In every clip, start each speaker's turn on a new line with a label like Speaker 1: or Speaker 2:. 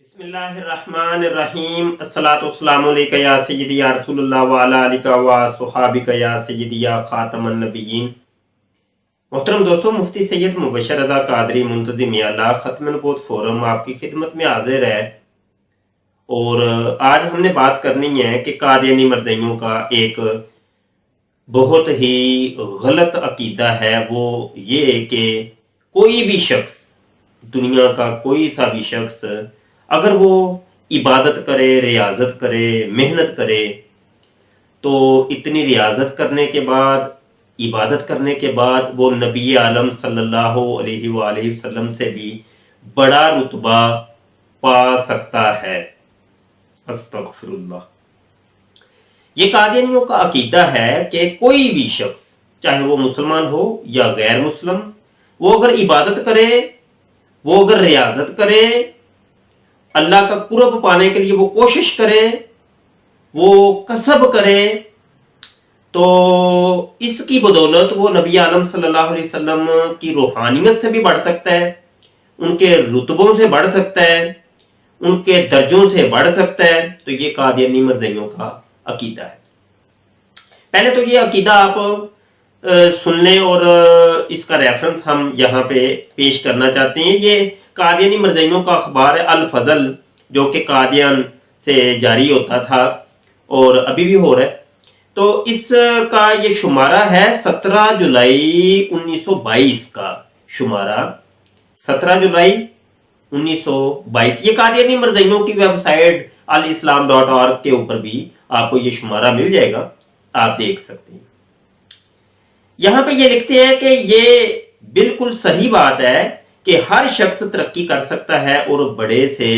Speaker 1: बिस्मिल्लाहिर्रहमानिर्रहीम अस्सलातु वस्सलामु अलैका या सय्यदी या रसूलल्लाह व अला आलिका व सुहाबिका या सय्यदी या खातमन नबिय्यीन। मोहतरम दोस्तों, मुफ्ती सैयद मुबशर रज़ा कादरी मुंतज़िम आला खत्म नबूवत फोरम आपकी खिदमत में हाजिर है। और आज हमने बात करनी है कि कादियानी मरज़इयों का एक बहुत ही गलत अकीदा है। वो ये कि कोई भी शख्स, दुनिया का कोई सा भी शख्स, अगर वो इबादत करे, रियाजत करे, मेहनत करे, तो इतनी रियाजत करने के बाद, इबादत करने के बाद वो नबी आलम सल्लल्लाहु अलैहि वसल्लम से भी बड़ा रुतबा पा सकता है। अस्तगफिरुल्लाह। ये कादियानियों का अकीदा है कि कोई भी शख्स, चाहे वो मुसलमान हो या गैर मुस्लिम, वो अगर इबादत करे, वो अगर रियाजत करे, अल्लाह का कुर्ब पाने के लिए वो कोशिश करे, वो कसब करे, तो इसकी बदौलत वो नबी आलम सल्लल्लाहु अलैहि वसल्लम की रूहानियत से भी बढ़ सकता है, उनके रुतबों से बढ़ सकता है, उनके दर्जों से बढ़ सकता है। तो ये कादियानी मरज़इयों का अकीदा है। पहले तो ये अकीदा आप सुन लें और इसका रेफरेंस हम यहाँ पे पेश करना चाहते हैं। ये कादियानी मरज़इयों का अखबार है अल फजल, जो कि कादियान से जारी होता था और अभी भी हो रहा है। तो इसका ये शुमारा है 17 जुलाई 1922 का शुमारा, 17 जुलाई 1922। ये कादियानी मरज़इयों की वेबसाइट alislam.org के ऊपर भी आपको ये शुमारा मिल जाएगा, आप देख सकते हैं। यहां पे ये लिखते हैं कि ये बिल्कुल सही बात है कि हर शख्स तरक्की कर सकता है और बड़े से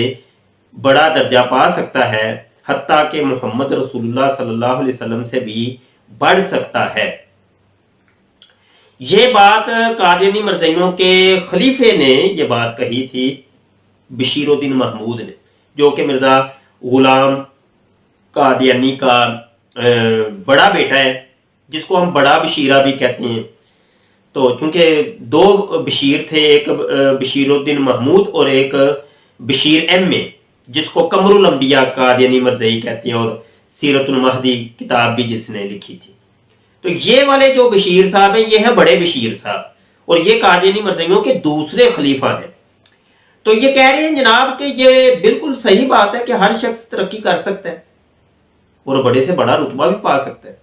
Speaker 1: बड़ा दर्जा पा सकता है, हत्ता कि मोहम्मद रसूलुल्लाह सल्लल्लाहु अलैहि वसल्लम से भी बढ़ सकता है। ये बात कादियानी मरज़इयों के खलीफे ने ये बात कही थी, बशीरुद्दीन महमूद ने, जो कि मिर्जा गुलाम कादियानी का बड़ा बेटा है, जिसको हम बड़ा बशीरा भी कहते हैं। तो चूंकि दो बशीर थे, एक बशीरुद्दीन महमूद और एक बशीर एम.ए., जिसको कमरुल अंबिया कादियानी मरज़ई कहते हैं, और सीरतुल महदी किताब भी जिसने लिखी थी। तो ये वाले जो बशीर साहब हैं, ये हैं बड़े बशीर साहब, और ये कादियानी मरज़इयों के दूसरे खलीफा हैं। तो ये कह रहे हैं जनाब कि ये बिल्कुल सही बात है कि हर शख्स तरक्की कर सकता है और बड़े से बड़ा रुतबा भी पा सकता है,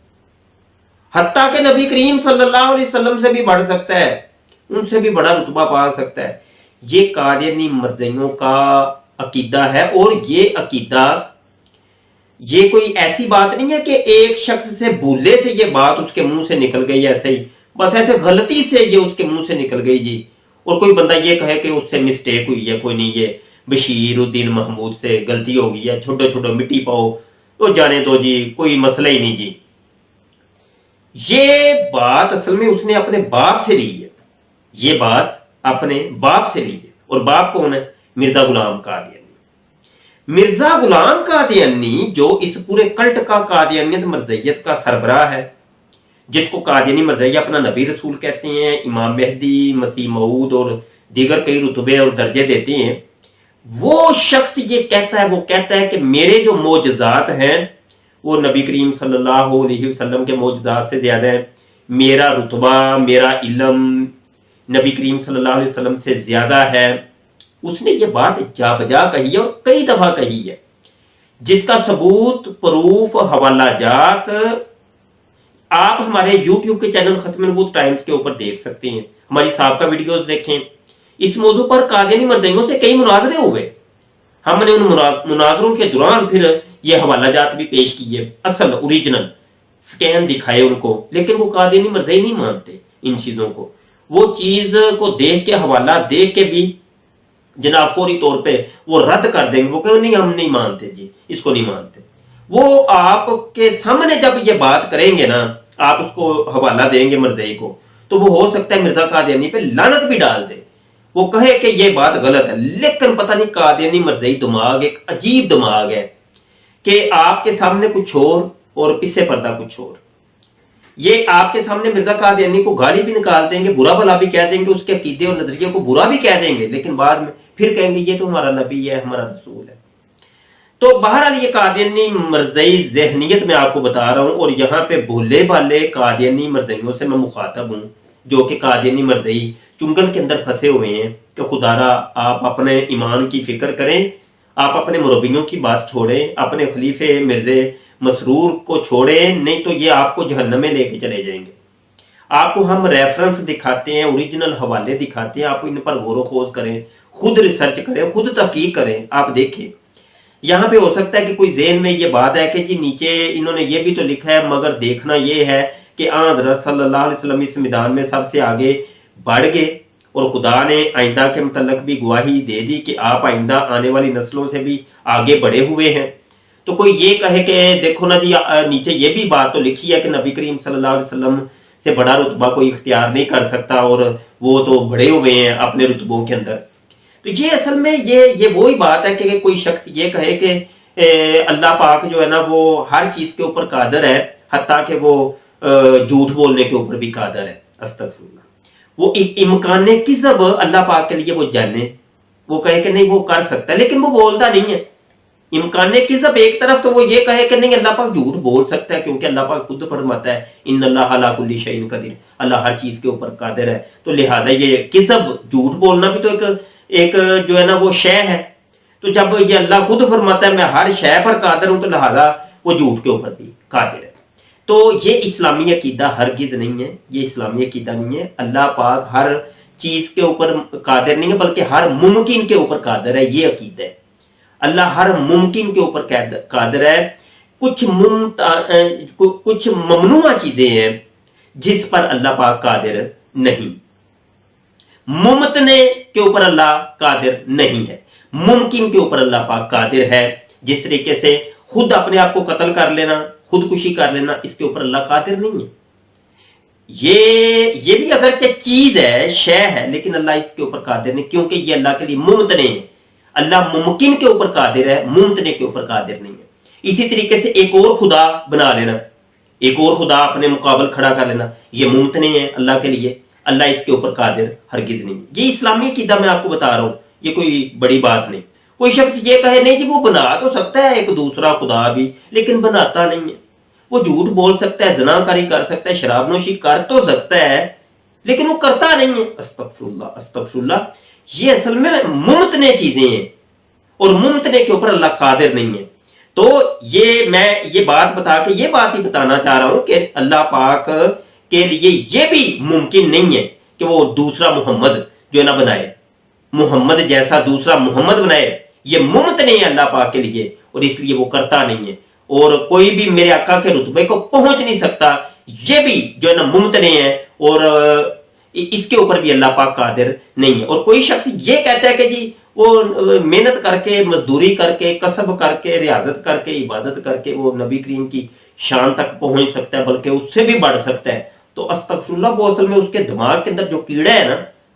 Speaker 1: हत्ता के नबी करीम सल्लल्लाहु अलैहि वसल्लम से भी बढ़ सकता है, उनसे भी बड़ा रुतबा पा सकता है। ये कादियानी मरज़इयों का अकीदा है। और ये अकीदा, ये कोई ऐसी बात नहीं है कि एक शख्स से भूले से ये बात उसके मुंह से निकल गई, ऐसे ही बस ऐसे गलती से ये उसके मुंह से निकल गई जी, और कोई बंदा ये कहे कि उससे मिस्टेक हुई है, कोई नहीं, ये बशीरुद्दीन महमूद से गलती हो गई है, छोटो छोटो मिट्टी पाओ तो जाने दो जी, कोई मसला ही नहीं जी। ये बात असल में उसने अपने बाप से ली है, ये बात अपने बाप से ली है। और बाप कौन है? मिर्जा गुलाम कादियानी। मिर्जा गुलाम कादियानी जो इस पूरे कल्ट का, कादियानियत मरज़इयत का सरबराह है, जिसको कादियानी मरज़ई अपना नबी रसूल कहते हैं, इमाम मेहदी, मसीह मऊद और दीगर कई रुतबे और दर्जे देते हैं, वो शख्स ये कहता है, वो कहता है कि मेरे जो मोजज़ात हैं वो नबी करीम सल्लल्लाहु अलैहि वसल्लम के मोजज़ात से ज्यादा है, मेरा रुतबा, मेरा इल्म नबी करीम सल्लल्लाहु अलैहि वसल्लम से ज्यादा है। उसने ये बात जा बजा कही है और कई दफा कही है, जिसका सबूत, प्रूफ, हवाला जात आप हमारे YouTube के चैनल खत्म नबूवत टाइम्स के ऊपर देख सकते हैं। हमारी साबका वीडियोस देखें। इस मौजू पर कादियानी मरज़इयों से कई मुनाज़रे हुए, हमने उन मुनाज़रों के दौरान फिर ये हवाला जात भी पेश किए, असल ओरिजिनल स्कैन दिखाए उनको, लेकिन वो कादियानी मरज़ई नहीं मानते इन चीजों को। वो चीज को देख के, हवाला देख के भी जनाब फौरी तौर पे वो रद्द कर देंगे, वो कहेंगे नहीं हम नहीं मानते जी, इसको नहीं मानते। वो आपके सामने जब ये बात करेंगे ना, आप उसको हवाला देंगे मरज़ई को, तो वो हो सकता है मिर्जा कादियानी पे लानत भी डाल दे, वो कहे कि ये बात गलत है। लेकिन पता नहीं कादियानी मरज़ई दिमाग एक अजीब दिमाग है कि आपके सामने कुछ और पीछे पर्दा कुछ और। ये आपके सामने मिर्जा कादियानी को गाली भी निकाल देंगे, बुरा भला भी कह देंगे, उसके अकीदे और नजरिए को बुरा भी कह देंगे, लेकिन बाद में फिर कहेंगे ये तो हमारा नबी है, हमारा रसूल है। तो बहरहाल ये कादियानी मर्ज़ई ज़हनियत में आपको बता रहा हूं, और यहाँ पे भोले भाले कादियानी मर्ज़इयों से मैं मुखातब हूं, जो कि कादियानी मर्ज़ई चुंगल के अंदर फंसे हुए हैं कि खुदारा आप अपने ईमान की फिक्र करें, आप अपने मुरब्बियों की बात छोड़ें, अपने खलीफे मिर्ज़े मसरूर को छोड़ें, नहीं तो ये आपको जहन्नम में लेके चले जाएंगे। आपको हम रेफरेंस दिखाते हैं, ओरिजिनल हवाले दिखाते हैं, आप इन पर गौर खोज करें, खुद रिसर्च करें, खुद तहकीक करें, आप देखें। यहाँ पे हो सकता है कि कोई ज़हन में ये बात है कि जी नीचे इन्होंने ये भी तो लिखा है, मगर देखना ये है कि हज़रत सल्लल्लाहु अलैहि वसल्लम इस मैदान में सबसे आगे बढ़ गए, और खुदा ने आइंदा के मुतल्लक भी गवाही दे दी कि आप आइंदा आने वाली नस्लों से भी आगे बढ़े हुए हैं। तो कोई ये कहे कि देखो ना जी, नीचे ये भी बात तो लिखी है कि नबी करीम सल्लल्लाहु अलैहि वसल्लम से बड़ा रुतबा कोई इख्तियार नहीं कर सकता, और वो तो बड़े हुए हैं अपने रुतबों के अंदर। तो ये असल में ये वही बात है कि कोई शख्स ये कहे कि अल्लाह पाक जो है ना वो हर चीज के ऊपर कादर है, हत्ता कि वो झूठ बोलने के ऊपर भी कादर है। अस्तगफुरुल्लाह। वो इम्कान किज़ब अल्लाह पाक के लिए वो जाने, वो कहे कि नहीं वो कर सकता है, लेकिन वो बोलता नहीं है। इम्कान किज़ब एक तरफ तो वो ये कहे कि नहीं अल्लाह पाक झूठ बोल सकता है, क्योंकि अल्लाह पाक खुद फरमाता है इन्नल्लाह अला कुल्ली शैइन कदीर, अल्लाह हर चीज के ऊपर कादिर है। तो लिहाजा ये किज़ब, झूठ बोलना भी तो एक जो है ना वो शय है। तो जब ये अल्लाह खुद फरमाता है मैं हर शय पर कादिर हूं, तो लिहाजा वो झूठ के ऊपर भी कादिर है। तो ये इस्लामी अकीदा हरगिज नहीं है, ये इस्लामी अकीदा नहीं है। अल्लाह पाक हर चीज के ऊपर कादिर नहीं है, बल्कि हर मुमकिन के ऊपर कादिर है, ये अकीदा है। अल्लाह हर मुमकिन के ऊपर कादिर है। कुछ ममनुआ चीजें हैं जिस पर अल्लाह पाक कादिर नहीं। मुमतने के ऊपर अल्लाह कादिर नहीं है, मुमकिन के ऊपर अल्लाह पाक कादिर है। जिस तरीके से खुद अपने आप को कत्ल कर लेना, खुदकुशी कर लेना, इसके ऊपर अल्लाह कादिर नहीं है। ये भी अगरचे चीज है, शय है, लेकिन अल्लाह इसके ऊपर कादिर नहीं, क्योंकि ये अल्लाह के लिए मुमतने है। अल्लाह मुमकिन के ऊपर कादिर है, मुमतने के ऊपर कादिर नहीं है। इसी तरीके से एक और खुदा बना लेना, एक और खुदा अपने मुकाबल खड़ा कर लेना, ये मुमतने है अल्लाह के लिए, अल्लाह इसके ऊपर कादिर हरगिज नहीं। ये इस्लामी अकीदा मैं आपको बता रहा हूं, ये कोई बड़ी बात नहीं। कोई शख्स ये कहे नहीं कि वो बना तो सकता है एक दूसरा खुदा भी, लेकिन बनाता नहीं है। वो झूठ बोल सकता है, ज़नाकारी कर सकता है, शराबनोशी कर तो सकता है, लेकिन वो करता नहीं है। अस्तगफुरुल्लाह, अस्तगफुरुल्लाह। ये असल में मुमतने चीजें हैं, और मुमतने के ऊपर अल्लाह कादिर नहीं है। तो ये मैं ये बात बता के ये बात ही बताना चाह रहा हूं कि अल्लाह पाक के लिए ये भी मुमकिन नहीं है कि वो दूसरा मोहम्मद जो है ना बनाए, मोहम्मद जैसा दूसरा मोहम्मद बनाए। ये मुमतने है अल्लाह पाक के लिए, और इसलिए वो करता नहीं है। और कोई भी मेरे आका के रुतबे को पहुंच नहीं सकता, ये भी जो है ना मुमतने है, और इसके ऊपर भी अल्लाह पाक कादिर नहीं है। और कोई शख्स ये कहता है कि जी वो मेहनत करके, मजदूरी करके, कसब करके, रियाजत करके, इबादत करके वो नबी करीम की शान तक पहुंच सकता है, बल्कि उससे भी बढ़ सकता है। तो अस्तगफुरुल्लाह, वो असल में उसके दिमाग के अंदर जो कीड़ा है ना,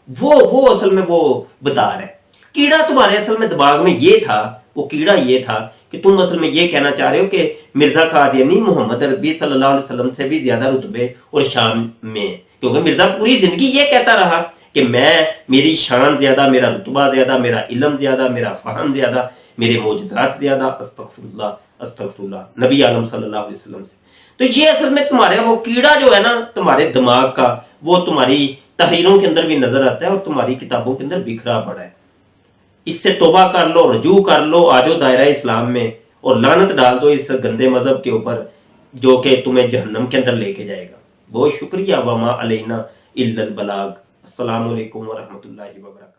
Speaker 1: वो असल में वो बता रहा है। कीड़ा तुम्हारे असल में दिमाग में ये था, वो कीड़ा ये था कि तुम असल में ये कहना चाह रहे हो कि मिर्जा कादियानी मोहम्मद अरबी सल्लल्लाहु अलैहि वसल्लम से भी ज्यादा रुतबे और शान में है, क्योंकि मिर्जा पूरी जिंदगी ये कहता रहा कि मेरी शान ज्यादा, मेरा रुतबा ज्यादा, मेरा इल्म ज्यादा, मेरा फहम ज्यादा, मेरे मोजज़ात ज्यादा। अस्तगफुरुल्लाह, अस्तगफुरुल्लाह, नबी आलम सल्लल्लाहु अलैहि वसल्लम से। तो ये असल में तुम्हारे वो कीड़ा जो है ना तुम्हारे दिमाग का, वो तुम्हारी तहरीरों के अंदर भी नजर आता है, और तुम्हारी किताबों के अंदर बिखरा पड़ा है। इससे तौबा कर लो, रजू कर लो, आजो दायरा इस्लाम में, और लानत डाल दो इस गंदे मजहब के ऊपर जो कि तुम्हें जहन्नम के अंदर लेके जाएगा। बहुत शुक्रिया। वमा अलैना इल्लल बलाग। अस्सलामु अलैकुम व रहमतुल्लाहि व बरकातहू।